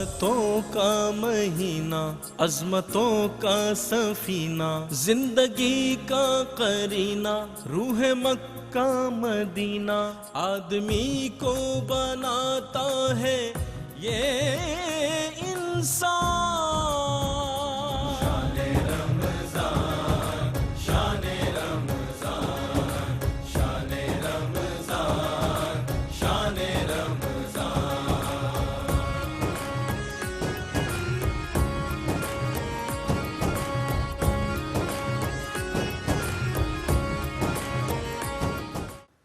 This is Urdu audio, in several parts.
عظمتوں کا مہینہ، عظمتوں کا سفینہ، زندگی کا قرینہ، روح مکہ مدینہ، آدمی کو بناتا ہے یہ انسان۔ شان رمضان، شان رمضان، شان رمضان، شان رمضان۔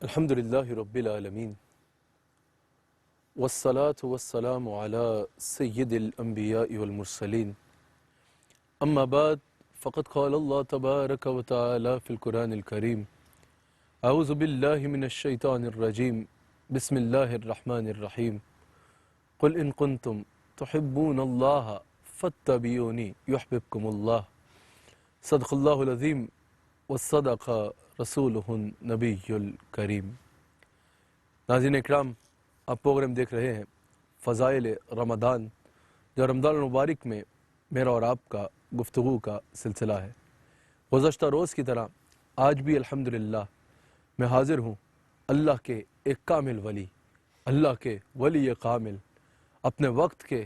الحمد للہ رب العالمین والصلاة والسلام على سید الانبیاء والمرسلین اما بعد فقد قال اللہ تبارک و تعالی فی القرآن الکریم اعوذ باللہ من الشیطان الرجیم بسم اللہ الرحمن الرحیم قل ان کنتم تحبون اللہ فاتبعونی یحببکم اللہ صدق اللہ العظیم وصدق رسولہ النبی الکریم۔ ناظرین اکرام، آپ پروگرام دیکھ رہے ہیں فضائل رمضان، جو رمضان المبارک میں میرا اور آپ کا گفتگو کا سلسلہ ہے۔ گزشتہ روز کی طرح آج بھی الحمدللہ میں حاضر ہوں اللہ کے ایک کامل ولی، اللہ کے ولی کامل، اپنے وقت کے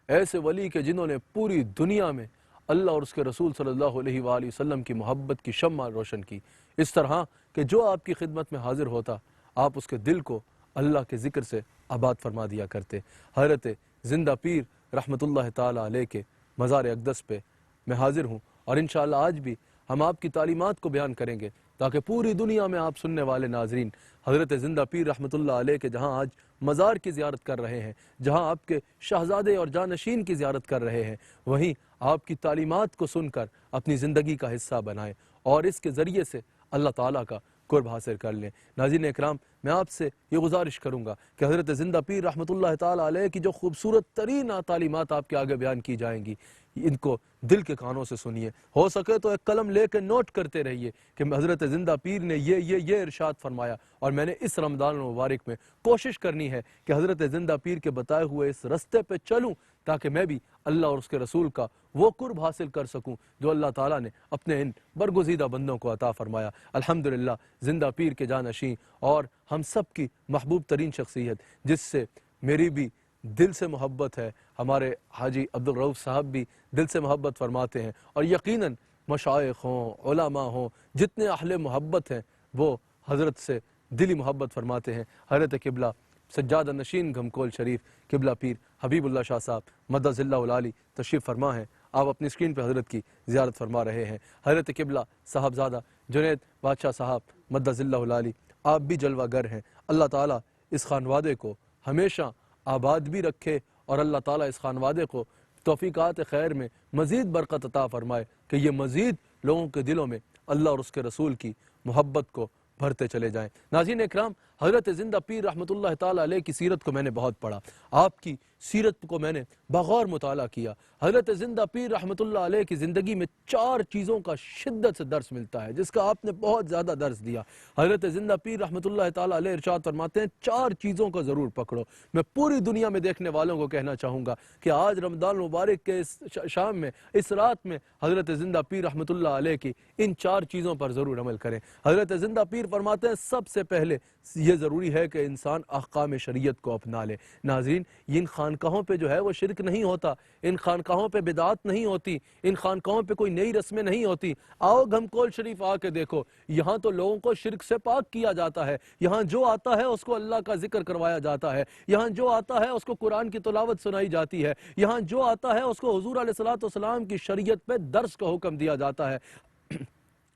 ایسے ولی کے جنہوں نے پوری دنیا میں اللہ اور اس کے رسول صلی اللہ علیہ وآلہ وسلم کی محبت کی شمع روشن کی، اس طرح کہ جو آپ کی خدمت میں حاضر ہوتا آپ اس کے دل کو اللہ کے ذکر سے آباد فرما دیا کرتے۔ حضرت زندہ پیر رحمت اللہ تعالی علیہ کے مزار اقدس پہ میں حاضر ہوں، اور انشاءاللہ آج بھی ہم آپ کی تعلیمات کو بیان کریں گے تاکہ پوری دنیا میں آپ سننے والے ناظرین حضرت زندہ پیر رحمت اللہ علیہ کے جہاں آج مزار کی زیارت کر رہے ہیں، جہاں آپ کے شہزادے اور جانشین کی زیارت کر رہے ہیں، وہیں آپ کی تعلیمات کو سن کر اپنی زندگی کا حصہ بنائیں اور اس کے ذریعے سے اللہ تعالیٰ کا قرب حاصل کر لیں۔ ناظرین اکرام، میں آپ سے یہ گزارش کروں گا کہ حضرت زندہ پیر رحمت اللہ تعالی علیہ کی جو خوبصورت ترین تعلیمات آپ کے آگے بیان کی جائیں گی، ان کو دل کے کانوں سے سنیے، ہو سکے تو ایک قلم لے کے نوٹ کرتے رہیے کہ حضرت زندہ پیر نے یہ ارشاد فرمایا، اور میں نے اس رمضان المبارک میں کوشش کرنی ہے کہ حضرت زندہ پیر کے بتائے ہوئے اس رستے پہ چلوں تاکہ میں بھی اللہ اور اس کے رسول کا وہ قرب حاصل کر سکوں جو اللہ تعالیٰ نے اپنے ان برگزیدہ بندوں کو عطا فرمایا۔ الحمدللہ زندہ پیر کے جانشین اور ہم سب کی محبوب ترین شخصیت، جس سے میری بھی دل سے محبت ہے، ہمارے حاجی عبدالرؤف صاحب بھی دل سے محبت فرماتے ہیں، اور یقیناً مشائخ ہوں، علماء ہوں، جتنے اہل محبت ہیں وہ حضرت سے دلی محبت فرماتے ہیں۔ حضرت قبلہ سجادہ نشین گھمکول شریف قبلہ پیر حبیب اللہ شاہ صاحب مدد اللہ العالی تشریف فرما ہیں، آپ اپنی اسکرین پہ حضرت کی زیارت فرما رہے ہیں۔ حضرت قبلہ صاحبزادہ جنید بادشاہ صاحب مدد اللہ العالی، آپ بھی جلوہ گر ہیں۔ اللہ تعالیٰ اس خانوادے کو ہمیشہ آباد بھی رکھے، اور اللہ تعالیٰ اس خانوادے کو توفیقات خیر میں مزید برکت عطا فرمائے کہ یہ مزید لوگوں کے دلوں میں اللہ اور اس کے رسول کی محبت کو بھرتے چلے جائیں۔ ناظرین اکرام، حضرت زندہ پیر رحمت اللہ تعالی علیہ کی سیرت کو میں نے بہت پڑھا، آپ کی سیرت کو میں نے بغور مطالعہ کیا۔ حضرت زندہ پیر رحمت اللہ علیہ کی زندگی میں 4 چیزوں کا شدت سے درس ملتا ہے، جس کا آپ نے بہت زیادہ درس دیا۔ حضرت زندہ پیر رحمت اللہ تعالی علیہ ارشاد فرماتے ہیں 4 چیزوں کو ضرور پکڑو۔ میں پوری دنیا میں دیکھنے والوں کو کہنا چاہوں گا کہ آج رمضان مبارک کے اس شام میں، اس رات میں حضرت زندہ پیر رحمت اللہ علیہ کی ان 4 چیزوں پر ضرور عمل کریں۔ حضرت زندہ پیر فرماتے ہیں سب سے پہلے یہ ضروری ہے کہ انسان احکام شریعت کو اپنا لے۔ ناظرین، ان خانقاہوں پہ جو ہے وہ شرک نہیں ہوتا، ان خانقاہوں پہ بدعات نہیں ہوتی، ان خانقاہوں پہ کوئی نئی رسمیں نہیں ہوتی۔ آؤ گھمکول شریف آ کے دیکھو، یہاں تو لوگوں کو شرک سے پاک کیا جاتا ہے، یہاں جو آتا ہے اس کو اللہ کا ذکر کروایا جاتا ہے، یہاں جو آتا ہے اس کو قرآن کی تلاوت سنائی جاتی ہے، یہاں جو آتا ہے اس کو حضور علیہ الصلوۃ والسلام کی شریعت پہ درس کا حکم دیا جاتا ہے۔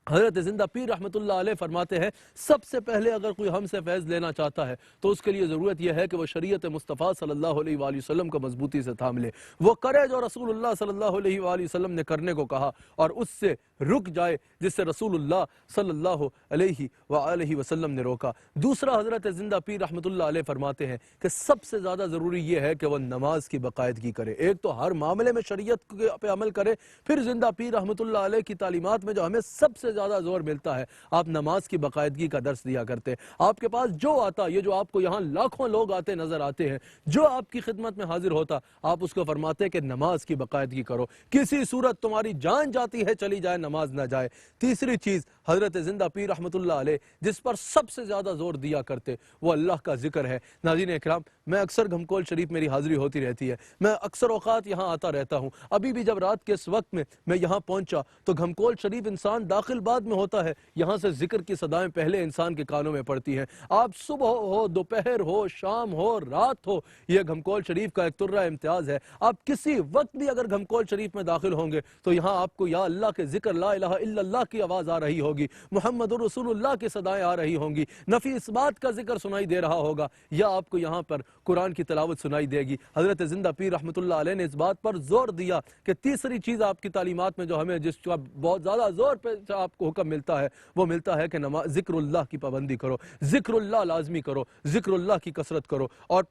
حضرت زندہ پیر رحمت اللہ علیہ فرماتے ہیں سب سے پہلے اگر کوئی ہم سے فیض لینا چاہتا ہے تو اس کے لیے ضرورت یہ ہے کہ وہ شریعت مصطفیٰ صلی اللہ علیہ وآلہ وسلم کو مضبوطی سے تھام لے، وہ کرے جو رسول اللہ صلی اللہ علیہ وآلہ وسلم نے کرنے کو کہا، اور اس سے رک جائے جس سے رسول اللہ صلی اللہ علیہ وآلہ وسلم نے روکا۔ دوسرا حضرت زندہ پیر رحمۃ اللہ علیہ فرماتے ہیں کہ سب سے زیادہ ضروری یہ ہے کہ وہ نماز کی باقاعدگی کرے۔ ایک تو ہر معاملے میں شریعت پہ عمل کرے، پھر زندہ پیر رحمۃ اللہ علیہ کی تعلیمات میں جو ہمیں سب سے زیادہ زور ملتا ہے، آپ نماز کی باقاعدگی کا درس دیا کرتے ہیں۔ آپ کے پاس جو آتا، یہ جو آپ کو یہاں لاکھوں لوگ آتے نظر آتے ہیں، جو آپ کی خدمت میں حاضر ہوتا، آپ اس کو فرماتے کہ نماز کی باقاعدگی کرو، کسی صورت تمہاری جان جاتی ہے چلی جائے نماز نہ جائے۔ تیسری چیز حضرت زندہ پیر رحمۃ اللہ علیہ جس پر سب سے زیادہ زور دیا کرتے وہ اللہ کا ذکر ہے۔ ناظرین اکرام، میں اکثر گھمکول شریف میری حاضری ہوتی رہتی ہے، میں اکثر اوقات یہاں آتا رہتا ہوں۔ ابھی بھی جب رات کے اس وقت میں یہاں پہنچا تو گھمکول شریف انسان داخل بعد میں ہوتا ہے، یہاں سے ذکر کی صدائیں پہلے انسان کے کانوں میں پڑتی ہیں۔ آپ صبح ہو، دوپہر ہو، شام ہو، رات ہو، یہ گھمکول شریف کا ایک طرہ امتیاز ہے۔ آپ کسی وقت بھی اگر گھمکول شریف میں داخل ہوں گے تو یہاں آپ کو یا اللہ کے ذکر، لا الہ الا اللہ کی آواز آ رہی ہوگی، محمد رسول اللہ کی صدائیں آ رہی ہوں گی، نفی اس بات کا ذکر سنائی دے رہا ہوگا، یا آپ کو یہاں پر قرآن کی تلاوت سنائی دے گی۔ حضرت زندہ پیر رحمۃ اللہ علیہ نے اس بات پر زور دیا کہ تیسری چیز آپ کی تعلیمات میں جو ہمیں جس کا بہت زیادہ زور پہ آپ کو حکم ملتا ہے وہ ملتا ہے کہ ذکر اللہ کی پابندی کرو، ذکر اللہ لازمی کرو، ذکر اللہ کی کثرت کرو۔ اور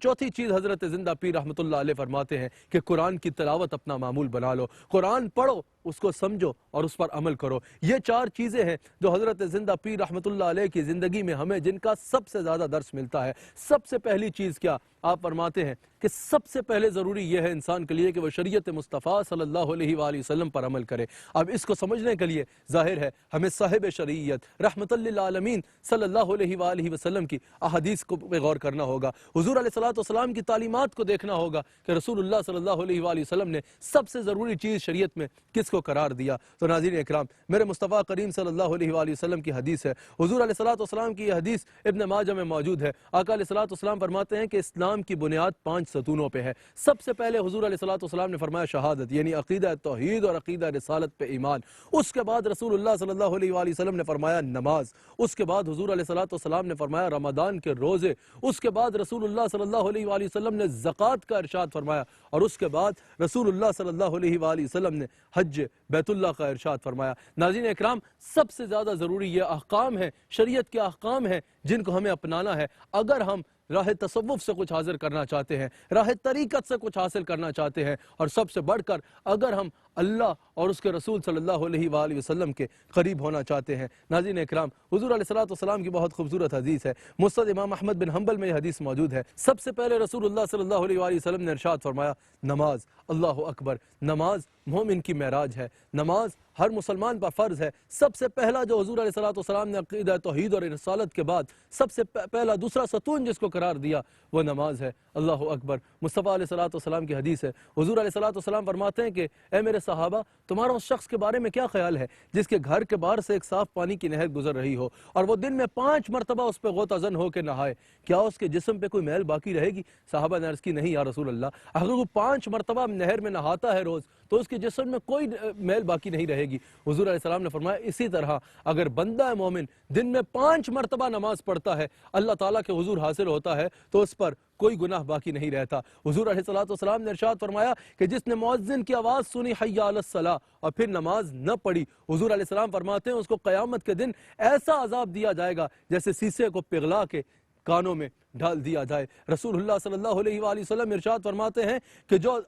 چوتھی چیز حضرت زندہ پیر رحمۃ اللہ علیہ فرماتے ہیں کہ قرآن کی تلاوت اپنا معمول بنا لو، قرآن پڑھو، اس کو سمجھو اور اس پر عمل کرو۔ یہ چار چیزیں ہیں جو حضرت زندہ پیر رحمۃ اللہ علیہ کی زندگی میں ہمیں جن کا سب سے زیادہ درس ملتا ہے۔ سب سے پہلی چیز کیا؟ آپ فرماتے ہیں کہ سب سے پہلے ضروری یہ ہے انسان کے لیے کہ وہ شریعت مصطفیٰ صلی اللہ علیہ وآلہ وسلم پر عمل کرے۔ اب اس کو سمجھنے کے لیے ظاہر ہے ہمیں صاحب شریعت رحمت للعالمین صلی اللہ علیہ وآلہ وسلم کی احادیث کو پہ غور کرنا ہوگا، حضور علیہ الصلوۃ والسلام کی تعلیمات کو دیکھنا ہوگا کہ رسول اللہ صلی اللہ علیہ وآلہ وسلم نے سب سے ضروری چیز شریعت میں کس کو قرار دیا۔ تو ناظرین اکرام، میرے مصطفیٰ کریم صلی اللہ علیہ وآلہ وسلم کی حدیث ہے، حضور علیہ الصلوۃ والسلام کی یہ حدیث ابن ماجہ میں موجود ہے۔ آقا علیہ الصلوۃ والسلام فرماتے ہیں کہ اسلام کی بنیاد 5 ستونوں پہ ہے۔ سب سے پہلے حضور علیہ الصلوۃ والسلام نے فرمایا شہادت، یعنی عقیدہ توحید اور عقیدہ رسالت پہ ایمان۔ اس کے بعد رسول اللہ صلی اللہ علیہ وآلہ وسلم نے فرمایا نماز۔ اس کے بعد حضور علیہ الصلوۃ والسلام نے فرمایا رمضان کے روزے۔ اس کے بعد رسول اللہ صلی اللہ علیہ وآلہ وسلم نے زکوٰۃ کا ارشاد فرمایا، اور اس کے بعد رسول اللہ صلی اللہ علیہ وآلہ وسلم نے حج بیت اللہ کا ارشاد فرمایا۔ ناظرین اکرام، سب سے زیادہ ضروری یہ احکام ہیں، شریعت کے احکام ہیں جن کو ہمیں اپنانا ہے۔ اگر ہم راہ تصوف سے کچھ حاصل کرنا چاہتے ہیں، راہ طریقت سے کچھ حاصل کرنا چاہتے ہیں، اور سب سے بڑھ کر اگر ہم اللہ اور اس کے رسول صلی اللہ علیہ وآلہ وسلم کے قریب ہونا چاہتے ہیں، ناظرین اکرام، حضور علیہ الصلوۃ والسلام کی بہت خوبصورت حدیث ہے، مسند امام احمد بن حنبل میں یہ حدیث موجود ہے۔ سب سے پہلے رسول اللہ صلی اللہ علیہ وآلہ وسلم نے ارشاد فرمایا نماز، اللہ اکبر، نماز مومن کی معراج ہے، نماز ہر مسلمان پر فرض ہے۔ سب سے پہلا جو حضور علیہ الصلوۃ والسلام نے عقیدہ توحید اور رسالت کے بعد سب سے پہلا دوسرا ستون جس کو قرار دیا وہ نماز ہے، اللہ اکبر۔ مصطفیٰ علیہ الصلوۃ والسلام کی حدیث ہے، حضور علیہ الصلوۃ والسلام فرماتے ہیں کہ اے میرے صحابہ، تمہارا اس شخص کے بارے میں کیا خیال ہے جس کے گھر کے باہر سے ایک صاف پانی کی نہر گزر رہی ہو اور وہ دن میں 5 مرتبہ اس پہ غوطہ زن ہو کے نہائے، کیا اس کے جسم پہ کوئی میل باقی رہے گی؟ صحابہ نے عرض کی نہیں یا رسول اللہ، اگر وہ 5 مرتبہ نہر میں نہاتا ہے روز تو اس کے جسم میں کوئی میل باقی نہیں رہے گی۔ حضور علیہ السلام نے فرمایا اسی طرح اگر بندہ مومن دن میں 5 مرتبہ نماز پڑھتا ہے، اللہ تعالیٰ کے حضور حاصل ہوتا ہے تو اس پر کوئی گناہ باقی نہیں رہتا۔ حضور علیہ الصلوۃ والسلام نے ارشاد فرمایا کہ جس نے مؤذن کی آواز سنی حی علی الصلاۃ اور پھر نماز نہ پڑھی، حضور علیہ السلام فرماتے ہیں اس کو قیامت کے دن ایسا عذاب دیا جائے گا جیسے سیسے کو پگھلا کے کانوں میں ڈال دیا جائے۔ رسول اللہ صلی اللہ علیہ وآلہ وسلم ارشاد فرماتے ہیں کہ جو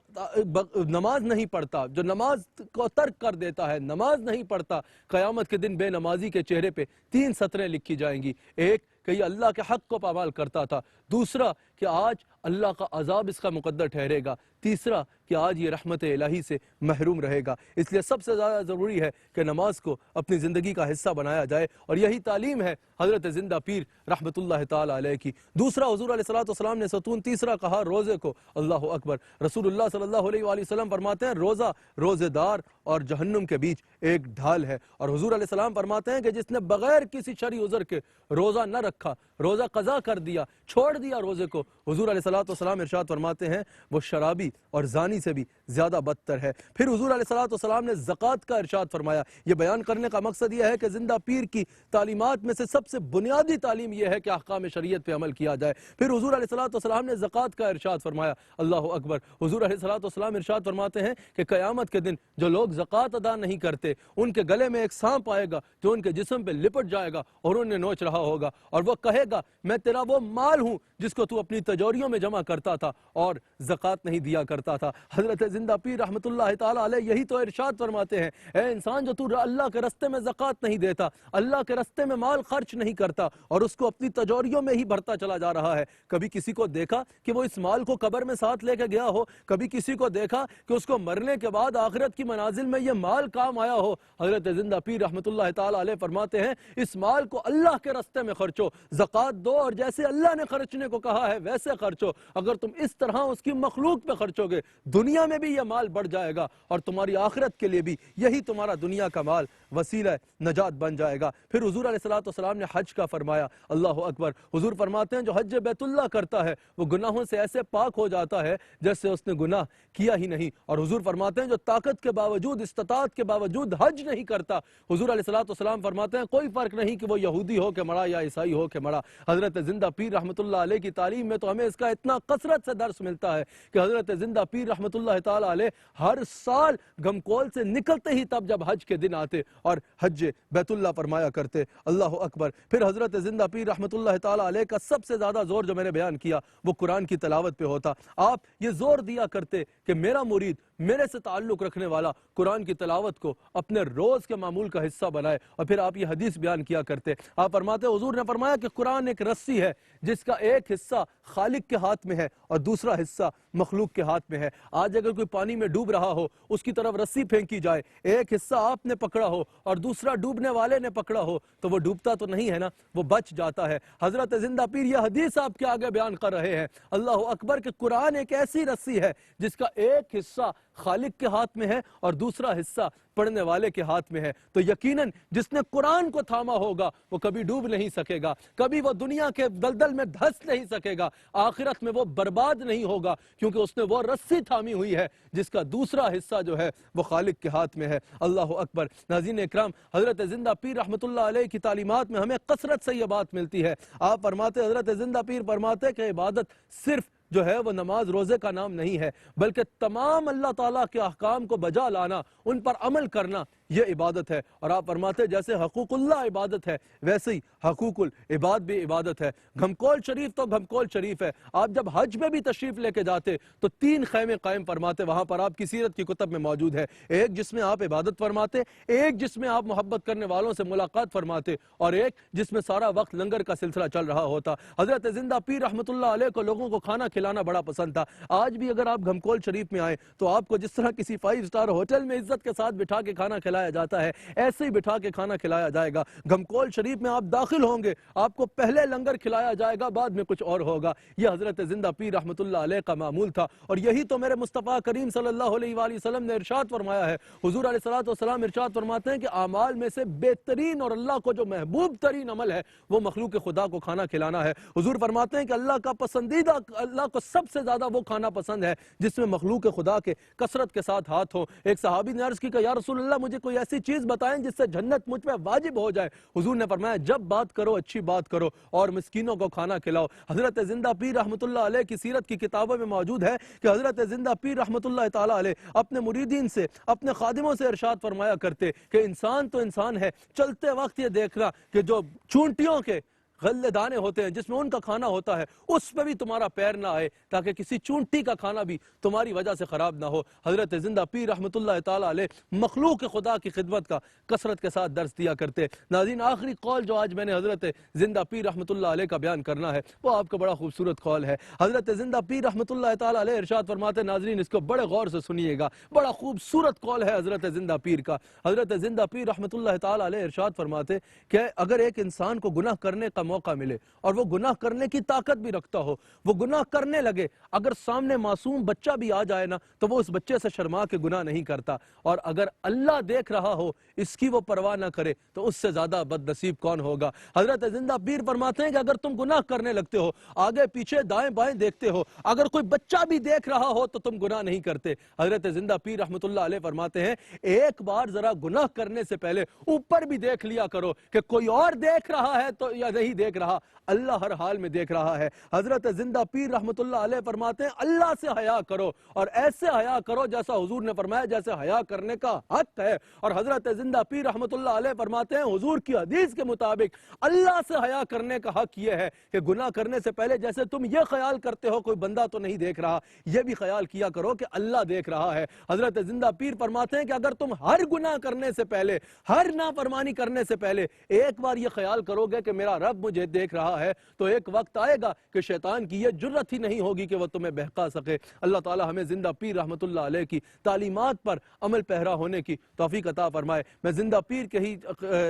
نماز نہیں پڑھتا، جو نماز کو ترک کر دیتا ہے، نماز نہیں پڑھتا، قیامت کے دن بے نمازی کے چہرے پہ 3 سطریں لکھی جائیں گی۔ ایک کہ یہ اللہ کے حق کو پامال کرتا تھا، دوسرا کہ آج اللہ کا عذاب اس کا مقدر ٹھہرے گا، تیسرا کہ آج یہ رحمت الہی سے محروم رہے گا۔ اس لیے سب سے زیادہ ضروری ہے کہ نماز کو اپنی زندگی کا حصہ بنایا جائے، اور یہی تعلیم ہے حضرت زندہ پیر رحمت اللہ تعالی علیہ کی۔ دوسرا حضور علیہ الصلوۃ والسلام نے ستون تیسرا کہا روزے کو، اللہ اکبر۔ رسول اللہ صلی اللہ علیہ وآلہ وسلم فرماتے ہیں روزہ روزے دار اور جہنم کے بیچ ایک ڈھال ہے، اور حضور علیہ السلام فرماتے ہیں کہ جس نے بغیر کسی شرعی عذر کے روزہ نہ رکھا، روزہ قضا کر دیا، چھوڑ دیا روزے کو، حضور علیہ الصلوۃ والسلام ارشاد فرماتے ہیں وہ شرابی اور زانی سے بھی زیادہ بدتر ہے۔ پھر حضور علیہ السلام نے زکوٰۃ کا ارشاد فرمایا۔ یہ بیان کرنے کا مقصد یہ ہے کہ زندہ پیر کی تعلیمات میں سے سب سے بنیادی تعلیم یہ ہے کہ احکام شریعت پہ عمل کیا جائے۔ پھر حضور علیہ السلام نے زکوٰۃ کا ارشاد فرمایا۔ اللہ اکبر۔ حضور علیہ السلام ارشاد فرماتے ہیں کہ قیامت کے دن جو لوگ زکوٰۃ ادا نہیں کرتے ان کے گلے میں ایک سانپ آئے گا جو ان کے جسم پہ لپٹ جائے گا اور انہیں نوچ رہا ہوگا، اور وہ کہے گا میں تیرا وہ مال ہوں جس کو تو اپنی تجوریوں میں جمع کرتا تھا اور زکوٰۃ نہیں دیا کرتا تھا۔ حضرت زندہ پیر رحمۃ اللہ تعالیٰ علیہ یہی تو ارشاد فرماتے ہیں، اے انسان جو تو اللہ کے رستے میں زکوٰۃ نہیں دیتا، اللہ کے رستے میں مال خرچ نہیں کرتا اور اس کو اپنی تجوریوں میں ہی بھرتا چلا جا رہا ہے، کبھی کسی کو دیکھا کہ وہ اس مال کو قبر میں ساتھ لے کے گیا ہو؟ کبھی کسی کو دیکھا کہ اس کو مرنے کے بعد آخرت کی منازل میں یہ مال کام آیا ہو؟ حضرت زندہ پیر رحمۃ اللہ تعالیٰ علیہ فرماتے ہیں اس مال کو اللہ کے رستے میں خرچو، زکوٰۃ دو اور جیسے اللہ نے خرچنے کو کہا ہے ویسے خرچو۔ اگر تم اس طرح اس کی مخلوق پہ خرچو گے دنیا میں بھی یہ مال بڑھ جائے گا اور تمہاری آخرت کے لیے بھی یہی تمہارا دنیا کا مال وسیلہ نجات بن جائے گا۔ پھر حضور علیہ السلام نے حج کا فرمایا۔ اللہ اکبر۔ حضور فرماتے ہیں جو حج بیت اللہ کرتا ہے وہ گناہوں سے ایسے پاک ہو جاتا ہے جیسے اس نے گناہ کیا ہی نہیں، اور حضور فرماتے ہیں جو طاقت کے باوجود، استطاعت کے باوجود حج نہیں کرتا، حضور علیہ السلام فرماتے ہیں کوئی فرق نہیں کہ وہ یہودی ہو کے مرا یا عیسائی ہو کے مرا۔ حضرت زندہ پیر رحمۃ اللہ علیہ کی تعلیم میں تو ہمیں اس کا اتنا کثرت سے درس ملتا ہے کہ حضرت زندہ پیر رحمۃ اللہ تعالیٰ علیہ ہر سال گھمکول سے نکلتے ہی تب جب حج کے دن آتے اور حج بیت اللہ فرمایا کرتے۔ اللہ اکبر۔ پھر حضرت زندہ پیر رحمۃ اللہ تعالیٰ علیہ کا سب سے زیادہ زور جو میں نے بیان کیا وہ قرآن کی تلاوت پہ ہوتا۔ آپ یہ زور دیا کرتے کہ میرا مرید، میرے سے تعلق رکھنے والا قرآن کی تلاوت کو اپنے روز کے معمول کا حصہ بنائے، اور پھر آپ یہ حدیث بیان کیا کرتے۔ آپ فرماتے حضور نے فرمایا کہ قرآن ایک رسی ہے جس کا ایک حصہ خالق کے ہاتھ میں ہے اور دوسرا حصہ مخلوق کے ہاتھ میں ہے۔ آج اگر کوئی پانی میں ڈوب رہا ہو اس کی طرف رسی پھینکی جائے، ایک حصہ آپ نے پکڑا ہو اور دوسرا ڈوبنے والے نے پکڑا ہو تو وہ ڈوبتا تو نہیں ہے نا، وہ بچ جاتا ہے۔ حضرت زندہ پیر یہ حدیث آپ کے آگے بیان کر رہے ہیں۔ اللہ اکبر کہ قرآن ایک ایسی رسی ہے جس کا ایک حصہ خالق کے ہاتھ میں ہے اور دوسرا حصہ پڑھنے والے کے ہاتھ میں ہے، تو یقیناً جس نے قرآن کو تھاما ہوگا وہ کبھی ڈوب نہیں سکے گا، کبھی وہ دنیا کے دلدل میں دھس نہیں سکے گا، آخرت میں وہ برباد نہیں ہوگا، کیونکہ اس نے وہ رسی تھامی ہوئی ہے جس کا دوسرا حصہ جو ہے وہ خالق کے ہاتھ میں ہے۔ اللہ اکبر۔ ناظرین اکرام، حضرت زندہ پیر رحمۃ اللہ علیہ کی تعلیمات میں ہمیں کثرت سے یہ بات ملتی ہے۔ آپ فرماتے، حضرت زندہ پیر فرماتے کہ عبادت صرف جو ہے وہ نماز روزے کا نام نہیں ہے، بلکہ تمام اللہ تعالیٰ کے احکام کو بجا لانا، ان پر عمل کرنا یہ عبادت ہے۔ اور آپ فرماتے جیسے حقوق اللہ عبادت ہے ویسے ہی حقوق العباد بھی عبادت ہے۔ گھمکول شریف تو گھمکول شریف ہے۔ آپ جب حج میں بھی تشریف لے کے جاتے تو 3 خیمے قائم فرماتے، وہاں پر آپ کی سیرت کی کتب میں موجود ہے، ایک جس میں آپ عبادت فرماتے، ایک جس میں آپ محبت کرنے والوں سے ملاقات فرماتے، اور ایک جس میں سارا وقت لنگر کا سلسلہ چل رہا ہوتا۔ حضرت زندہ پیر رحمۃ اللہ علیہ کو لوگوں کو کھانا کھلانا بڑا پسند تھا۔ آج بھی اگر آپ گھمکول شریف میں آئیں تو آپ کو جس طرح کسی 5 اسٹار ہوٹل میں عزت کے ساتھ بٹھا کے کھانا کھلایا جاتا ہے ایسے ہی بٹھا کے کھانا کھلایا جائے گا۔ گھمکول شریف میں آپ داخل ہوں گے آپ کو پہلے لنگر کھلایا جائے گا، بعد میں کچھ اور ہوگا۔ یہ حضرت زندہ پیر رحمۃ اللہ علیہ کا معمول تھا، اور یہی تو میرے مصطفیٰ کریم صلی اللہ علیہ وآلہ وسلم نے ارشاد فرمایا ہے۔ حضور علیہ السلام ارشاد فرماتے ہیں کہ اعمال میں سے بہترین اور اللہ کو جو محبوب ترین عمل ہے وہ مخلوق خدا کو کھانا کھلانا ہے۔ حضور فرماتے ہیں کہ اللہ کا پسندیدہ، اللہ کو سب سے زیادہ وہ کھانا پسند ہے جس میں مخلوق خدا کے کثرت کے ساتھ ہاتھ ہوں۔ ایک صحابی نے عرض کی کہ یا رسول اللہ مجھے کوئی ایسی چیز بتائیں جس سے جنت مجھ پہ واجب ہو جائے۔ حضور نے فرمایا جب بات کرو اچھی بات کرو اور مسکینوں کو کھانا کھلاؤ۔ حضرت زندہ پیر رحمۃ اللہ علیہ کی سیرت کی کتابوں میں موجود ہے کہ حضرت زندہ پیر رحمۃ اللہ تعالیٰ علیہ اپنے مریدین سے، اپنے خادموں سے ارشاد فرمایا کرتے کہ انسان تو انسان ہے، چلتے وقت یہ دیکھنا کہ جو چونٹیوں کے غلے دانے ہوتے ہیں جس میں ان کا کھانا ہوتا ہے اس پہ بھی تمہارا پیر نہ آئے، تاکہ کسی چونٹی کا کھانا بھی تمہاری وجہ سے خراب نہ ہو۔ حضرت زندہ پیر رحمۃ اللہ تعالیٰ علیہ مخلوق خدا کی خدمت کا کثرت کے ساتھ درس دیا کرتے۔ ناظرین آخری قول جو آج میں نے حضرت زندہ پیر رحمۃ اللہ علیہ کا بیان کرنا ہے وہ آپ کا بڑا خوبصورت قول ہے۔ حضرت زندہ پیر رحمۃ اللہ تعالیٰ علیہ ارشاد فرماتے، ناظرین اس کو بڑے غور سے سنیے گا، بڑا خوبصورت قول ہے حضرت زندہ پیر کا۔ حضرت زندہ پیر رحمۃ اللہ تعالیٰ علیہ ارشاد فرماتے کہ اگر ایک انسان کو گناہ کرنے کا موقع ملے اور وہ گناہ کرنے کی طاقت بھی رکھتا ہو، وہ گناہ کرنے لگے، اگر سامنے معصوم بچہ بھی آ جائے نا تو وہ اس بچے سے شرما کے گناہ نہیں کرتا، اور اگر اللہ دیکھ رہا ہو اس کی وہ پرواہ نہ کرے تو اس سے زیادہ بد نصیب کون ہوگا۔ حضرت زندہ پیر فرماتے ہیں کہ اگر تم گناہ کرنے لگتے ہو، آگے پیچھے دائیں بائیں دیکھتے ہو، اگر کوئی بچہ بھی دیکھ رہا ہو تو تم گناہ نہیں کرتے۔ حضرت زندہ پیر رحمت اللہ علیہ فرماتے ہیں ایک بار ذرا گناہ کرنے سے پہلے اوپر بھی دیکھ لیا کرو کہ کوئی اور دیکھ رہا ہے تو یا نہیں دیکھ رہا، اللہ ہر حال میں دیکھ رہا ہے۔ حضرت زندہ پیر رحمت اللہ علیہ فرماتے ہیں اللہ سے حیا کرو، اور ایسے حیا کرو جیسا حضور نے فرمایا جیسے حیا کرنے کا حق ہے۔ اور حضرت زندہ پیر رحمت اللہ علیہ فرماتے ہیں حضور کی حدیث کے مطابق اللہ سے حیا کرنے کا حق یہ ہے کہ گناہ کرنے سے پہلے جیسے تم یہ خیال کرتے ہو کوئی بندہ تو نہیں دیکھ رہا، یہ بھی خیال کیا کرو کہ اللہ دیکھ رہا ہے۔ حضرت زندہ پیر فرماتے ہیں کہ اگر تم ہر گناہ کرنے سے پہلے، ہر نافرمانی کرنے سے پہلے ایک بار یہ خیال کرو گے کہ میرا رب مجھے دیکھ رہا ہے تو ایک وقت آئے گا کہ شیطان کی یہ جرت ہی نہیں ہوگی کہ وہ تمہیں بہکا سکے۔ اللہ تعالی ہمیں زندہ پیر رحمت اللہ علیہ کی تعلیمات پر عمل پیرا ہونے کی توفیق عطا فرمائے۔ میں زندہ پیر کے ہی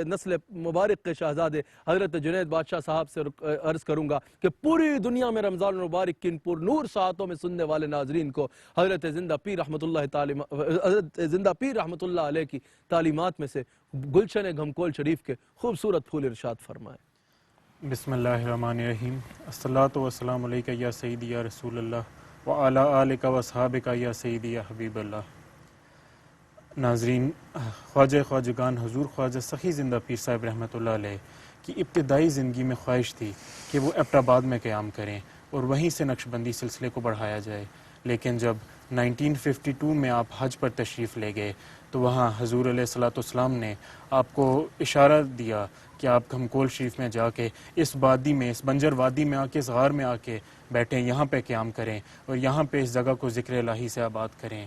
نسل مبارک کے شہزادے حضرت جنید بادشاہ صاحب سے عرض کروں گا کہ پوری دنیا میں رمضان المبارک کی ان پر نور ساعتوں میں سننے والے ناظرین کو حضرت زندہ پیر رحمت اللہ علیہ کی تعلیمات میں سے گلشن گھمکول شریف کے خوبصورت پھول ارشاد فرمائے۔ بسم اللہ الرحمن الرحیم، الصلاۃ والسلام علیکہ یا سیدی یا رسول اللہ وعلی آلک واصحابک یا سیدی یا حبیب اللہ۔ ناظرین، خواجہ خواجگان حضور خواجہ سخی زندہ پیر صاحب رحمۃ اللہ علیہ کی ابتدائی زندگی میں خواہش تھی کہ وہ ایبٹ آباد میں قیام کریں اور وہیں سے نقشبندی سلسلے کو بڑھایا جائے، لیکن جب 1952 میں آپ حج پر تشریف لے گئے تو وہاں حضور علیہ الصلوۃ والسلام نے آپ کو اشارہ دیا کہ آپ گھمکول شریف میں جا کے اس وادی میں، اس بنجر وادی میں آ کے، اس غار میں آ کے بیٹھیں، یہاں پہ قیام کریں اور یہاں پہ اس جگہ کو ذکر الہی سے آباد کریں۔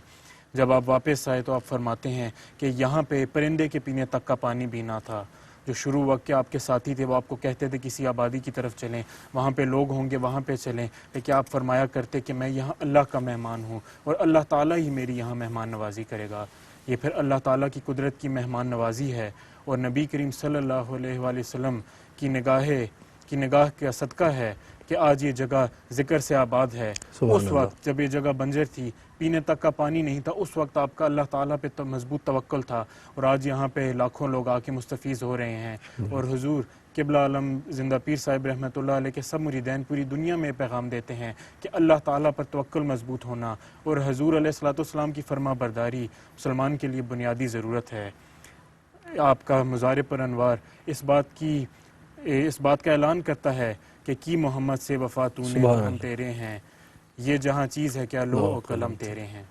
جب آپ واپس آئے تو آپ فرماتے ہیں کہ یہاں پہ پرندے کے پینے تک کا پانی بھی نہ تھا۔ جو شروع وقت کے آپ کے ساتھی تھے وہ آپ کو کہتے تھے کسی آبادی کی طرف چلیں، وہاں پہ لوگ ہوں گے وہاں پہ چلیں، لیکن آپ فرمایا کرتے کہ میں یہاں اللہ کا مہمان ہوں اور اللہ تعالیٰ ہی میری یہاں مہمان نوازی کرے گا۔ یہ پھر اللہ تعالیٰ کی قدرت کی مہمان نوازی ہے اور نبی کریم صلی اللہ علیہ وآلہ وسلم کی نگاہ کا صدقہ ہے کہ آج یہ جگہ ذکر سے آباد ہے۔ اس وقت جب یہ جگہ بنجر تھی، پینے تک کا پانی نہیں تھا، اس وقت آپ کا اللہ تعالیٰ پہ تو مضبوط توکل تھا اور آج یہاں پہ لاکھوں لوگ آ کے مستفیض ہو رہے ہیں۔ اور حضور قبلہ عالم زندہ پیر صاحب رحمۃ اللہ علیہ کے سب مریدین پوری دنیا میں پیغام دیتے ہیں کہ اللہ تعالیٰ پر توکل مضبوط ہونا اور حضور علیہ الصلوۃ والسلام کی فرما برداری مسلمان کے لیے بنیادی ضرورت ہے۔ آپ کا مزار پر انوار اس بات کا اعلان کرتا ہے کہ کی محمد سے وفا تو نے ہم تیرے ہیں، یہ جہاں چیز ہے کیا لوح و قلم تیرے ہیں۔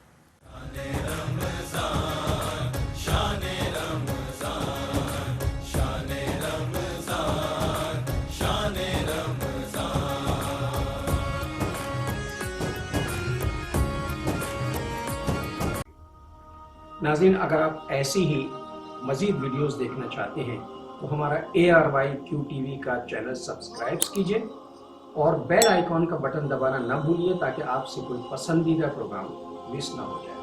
ناظرین، اگر آپ ایسی ہی مزید ویڈیوز دیکھنا چاہتے ہیں تو ہمارا ARYQ کا چینل سبسکرائب کیجئے اور بیل آئیکن کا بٹن دبانا نہ بھولیے تاکہ آپ سے کوئی پسندیدہ پروگرام مس نہ ہو جائے۔